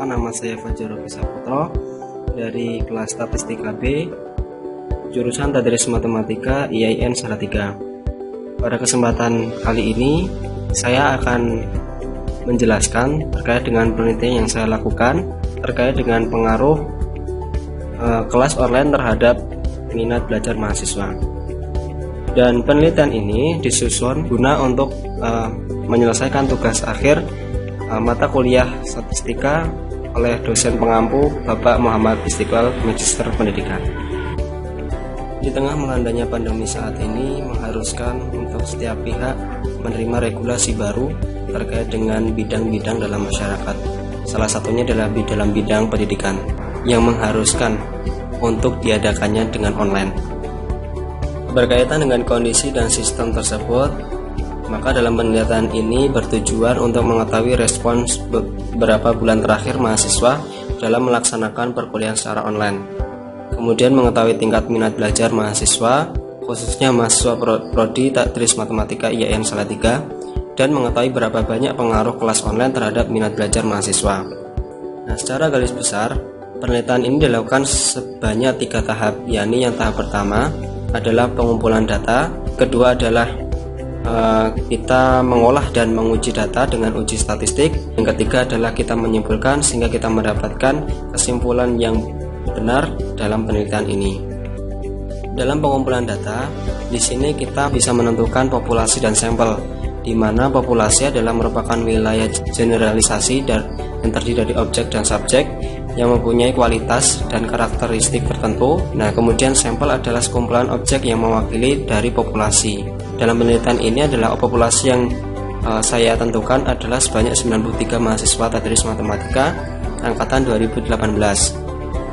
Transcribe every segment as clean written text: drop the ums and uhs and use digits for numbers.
Perkenalkan, nama saya Fajar Rofi Saputro dari kelas Statistika B, jurusan Tadris Matematika IAIN Salatiga. Pada kesempatan kali ini, saya akan menjelaskan terkait dengan penelitian yang saya lakukan terkait dengan pengaruh kelas online terhadap minat belajar mahasiswa. Dan penelitian ini disusun guna untuk menyelesaikan tugas akhir mata kuliah statistika oleh dosen pengampu Bapak Muhammad Istiqlal, Magister Pendidikan. Di tengah melandainya pandemi saat ini mengharuskan untuk setiap pihak menerima regulasi baru terkait dengan bidang-bidang dalam masyarakat. Salah satunya adalah dalam bidang pendidikan yang mengharuskan untuk diadakannya dengan online. Berkaitan dengan kondisi dan sistem tersebut, maka dalam penelitian ini bertujuan untuk mengetahui respons beberapa bulan terakhir mahasiswa dalam melaksanakan perkuliahan secara online. Kemudian mengetahui tingkat minat belajar mahasiswa, khususnya mahasiswa Prodi Tadris Matematika IAIN Salatiga, dan mengetahui berapa banyak pengaruh kelas online terhadap minat belajar mahasiswa. Nah, secara garis besar, penelitian ini dilakukan sebanyak 3 tahap, yakni yang tahap pertama adalah pengumpulan data, kedua adalah kita mengolah dan menguji data dengan uji statistik. Yang ketiga adalah kita menyimpulkan sehingga kita mendapatkan kesimpulan yang benar dalam penelitian ini. Dalam pengumpulan data, di sini kita bisa menentukan populasi dan sampel, di mana populasi adalah merupakan wilayah generalisasi yang terdiri dari objek dan subjek yang mempunyai kualitas dan karakteristik tertentu. Nah, kemudian sampel adalah sekumpulan objek yang mewakili dari populasi. Dalam penelitian ini adalah populasi yang saya tentukan adalah sebanyak 93 mahasiswa Tadris Matematika angkatan 2018.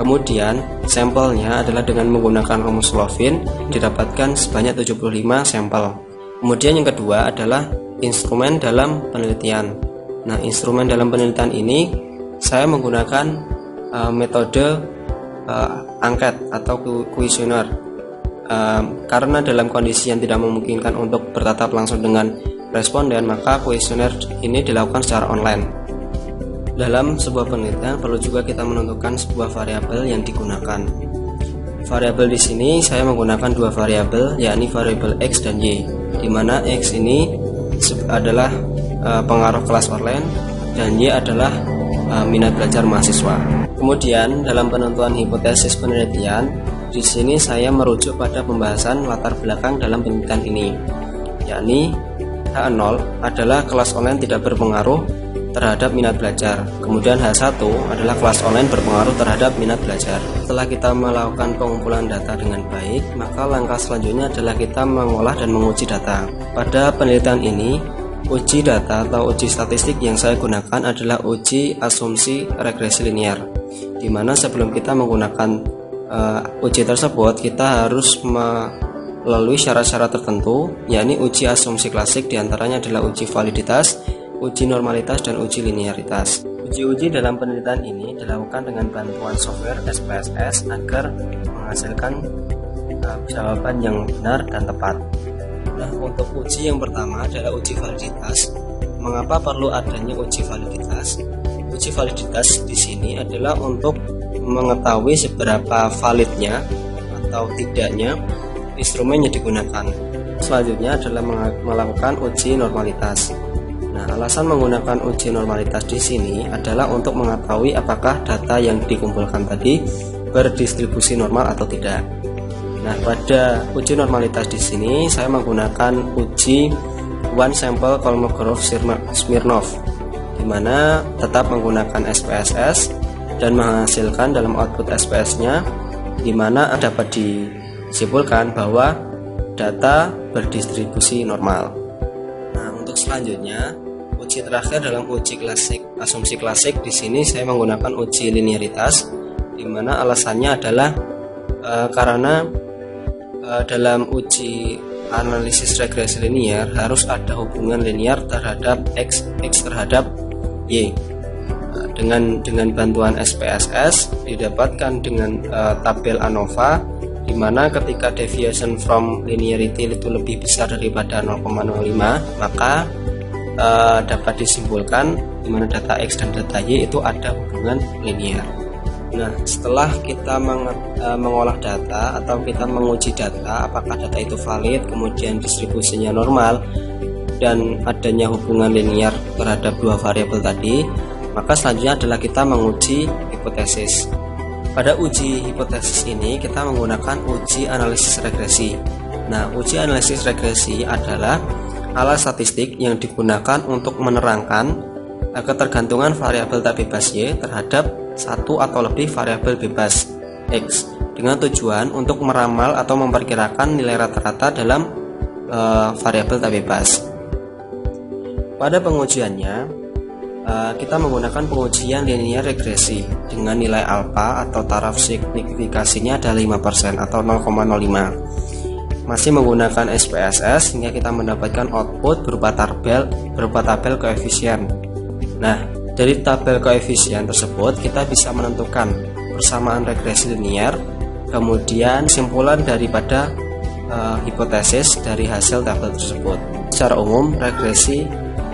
Kemudian sampelnya adalah dengan menggunakan rumus Lovin didapatkan sebanyak 75 sampel. Kemudian yang kedua adalah instrumen dalam penelitian. Nah, instrumen dalam penelitian ini saya menggunakan metode angket atau kuesioner. Karena dalam kondisi yang tidak memungkinkan untuk bertatap langsung dengan responden, maka kuesioner ini dilakukan secara online. Dalam sebuah penelitian perlu juga kita menentukan sebuah variabel yang digunakan. Variabel di sini saya menggunakan 2 variabel, yakni variabel X dan Y, di mana X ini adalah pengaruh kelas online dan Y adalah minat belajar mahasiswa. Kemudian dalam penentuan hipotesis penelitian, di sini saya merujuk pada pembahasan latar belakang dalam penelitian ini, yakni H0 adalah kelas online tidak berpengaruh terhadap minat belajar. Kemudian H1 adalah kelas online berpengaruh terhadap minat belajar. Setelah kita melakukan pengumpulan data dengan baik, maka langkah selanjutnya adalah kita mengolah dan menguji data. Pada penelitian ini, uji data atau uji statistik yang saya gunakan adalah uji asumsi regresi linear, di mana sebelum kita menggunakan uji tersebut kita harus melalui syarat-syarat tertentu, yakni uji asumsi klasik, diantaranya adalah uji validitas, uji normalitas, dan uji linearitas. Uji-uji dalam penelitian ini dilakukan dengan bantuan software SPSS agar menghasilkan jawaban yang benar dan tepat. Nah, untuk uji yang pertama adalah uji validitas. Mengapa perlu adanya uji validitas? Uji validitas di sini adalah untuk mengetahui seberapa validnya atau tidaknya instrumen yang digunakan. Selanjutnya adalah melakukan uji normalitas. Nah, alasan menggunakan uji normalitas di sini adalah untuk mengetahui apakah data yang dikumpulkan tadi berdistribusi normal atau tidak. Nah, pada uji normalitas di sini saya menggunakan uji One Sample Kolmogorov Smirnov, di mana tetap menggunakan SPSS dan menghasilkan dalam output SPS-nya, di mana dapat disimpulkan bahwa data berdistribusi normal. Nah, untuk selanjutnya, uji terakhir dalam uji klasik, asumsi klasik, di sini saya menggunakan uji linearitas, di mana alasannya adalah karena dalam uji analisis regresi linear harus ada hubungan linear terhadap X terhadap Y. Dengan bantuan SPSS didapatkan dengan tabel ANOVA, di mana ketika deviation from linearity itu lebih besar daripada 0,05, maka dapat disimpulkan di mana data X dan data Y itu ada hubungan linear. Nah, setelah kita mengolah data atau kita menguji data apakah data itu valid, kemudian distribusinya normal dan adanya hubungan linear terhadap dua variabel tadi, maka selanjutnya adalah kita menguji hipotesis. Pada uji hipotesis ini kita menggunakan uji analisis regresi. Nah, uji analisis regresi adalah alat statistik yang digunakan untuk menerangkan ketergantungan variabel tak bebas Y terhadap satu atau lebih variabel bebas X dengan tujuan untuk meramal atau memperkirakan nilai rata-rata dalam variabel tak bebas. Pada pengujiannya kita menggunakan pengujian linear regresi dengan nilai alfa atau taraf signifikasinya ada 5% atau 0,05. Masih menggunakan SPSS sehingga kita mendapatkan output berupa tabel koefisien. Nah, dari tabel koefisien tersebut kita bisa menentukan persamaan regresi linear, kemudian simpulan daripada hipotesis dari hasil tabel tersebut. Secara umum,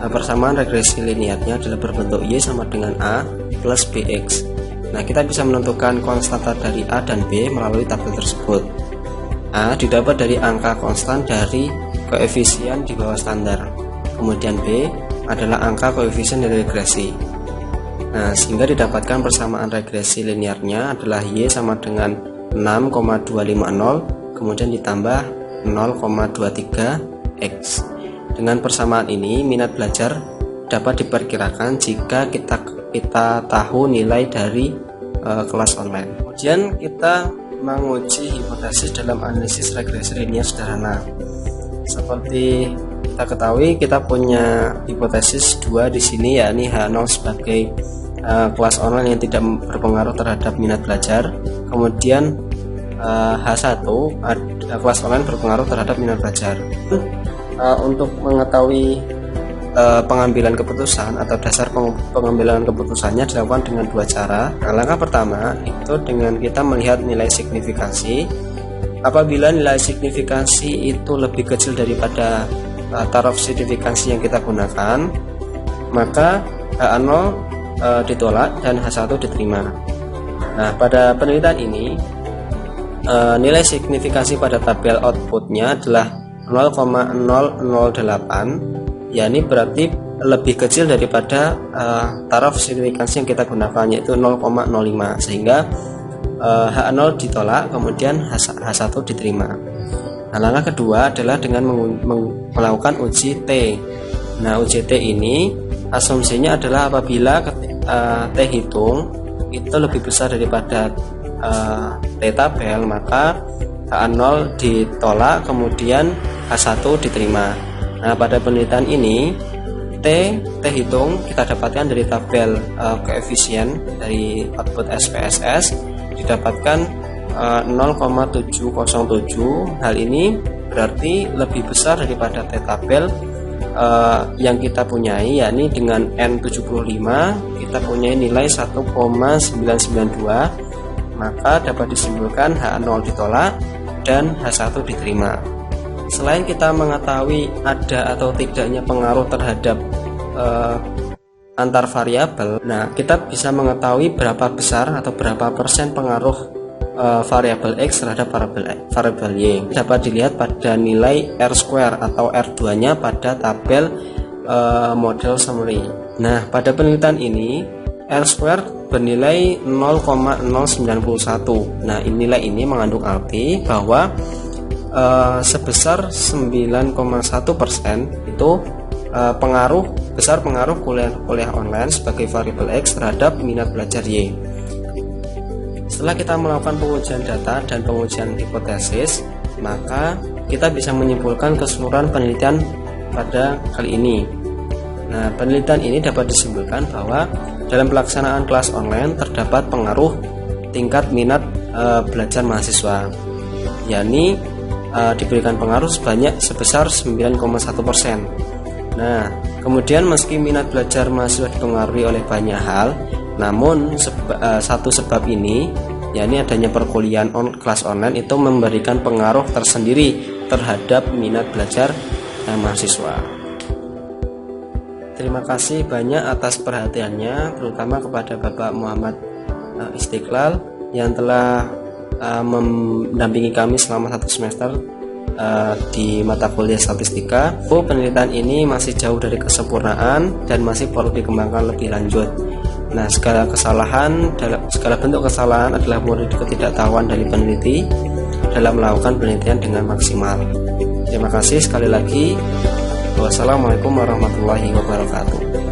persamaan regresi linearnya adalah berbentuk Y sama dengan A plus BX. Nah, kita bisa menentukan konstanta dari A dan B melalui tabel tersebut. A didapat dari angka konstan dari koefisien di bawah standar, kemudian B adalah angka koefisien dari regresi. Nah, sehingga didapatkan persamaan regresi linearnya adalah Y sama dengan 6,250 kemudian ditambah 0,23 X. Dengan persamaan ini minat belajar dapat diperkirakan jika kita tahu nilai dari kelas online. Kemudian kita menguji hipotesis dalam analisis regresi linear sederhana. Seperti kita ketahui, kita punya hipotesis 2 di sini, yakni H0 sebagai kelas online yang tidak berpengaruh terhadap minat belajar. Kemudian H1 kelas online berpengaruh terhadap minat belajar. Untuk mengetahui pengambilan keputusan atau dasar pengambilan keputusannya dilakukan dengan dua cara. Nah, langkah pertama itu dengan kita melihat nilai signifikasi. Apabila nilai signifikasi itu lebih kecil daripada taraf signifikansi yang kita gunakan, maka H0 ditolak dan H1 diterima. Nah, pada penelitian ini nilai signifikasi pada tabel outputnya adalah 0,008, yakni berarti lebih kecil daripada taraf signifikansi yang kita gunakan, yaitu 0,05, sehingga H0 ditolak kemudian H1 diterima. Nah, langkah kedua adalah dengan melakukan uji T. Nah, uji T ini asumsinya adalah apabila T hitung itu lebih besar daripada T tabel, maka H0 ditolak kemudian H1 diterima. Nah, pada penelitian ini T hitung kita dapatkan dari tabel koefisien dari output SPSS didapatkan 0,707. Hal ini berarti lebih besar daripada T tabel yang kita punyai, yakni dengan N75 kita punya nilai 1,992, maka dapat disimpulkan H0 ditolak dan H1 diterima. Selain kita mengetahui ada atau tidaknya pengaruh terhadap antar variabel, nah kita bisa mengetahui berapa besar atau berapa persen pengaruh variabel X terhadap variabel Y. Dapat dilihat pada nilai R² atau R2 nya pada tabel model summary. Nah, pada penelitian ini R² bernilai 0,091. Nah, nilai ini mengandung arti bahwa sebesar 9,1% itu pengaruh kuliah online sebagai variabel X terhadap minat belajar Y. Setelah kita melakukan pengujian data dan pengujian hipotesis, maka kita bisa menyimpulkan keseluruhan penelitian pada kali ini. Nah, penelitian ini dapat disimpulkan bahwa dalam pelaksanaan kelas online terdapat pengaruh tingkat minat belajar mahasiswa, yakni diberikan pengaruh sebesar 9,1%. Nah, kemudian meski minat belajar mahasiswa dipengaruhi oleh banyak hal, namun satu sebab ini, yakni adanya perkuliahan kelas online, itu memberikan pengaruh tersendiri terhadap minat belajar mahasiswa. Terima kasih banyak atas perhatiannya, terutama kepada Bapak Muhammad Istiqlal yang telah mendampingi kami selama 1 semester di mata kuliah statistika. Penelitian ini masih jauh dari kesempurnaan dan masih perlu dikembangkan lebih lanjut. Nah, segala bentuk kesalahan adalah murni ketidaktahuan dari peneliti dalam melakukan penelitian dengan maksimal. Terima kasih sekali lagi. Wassalamualaikum warahmatullahi wabarakatuh.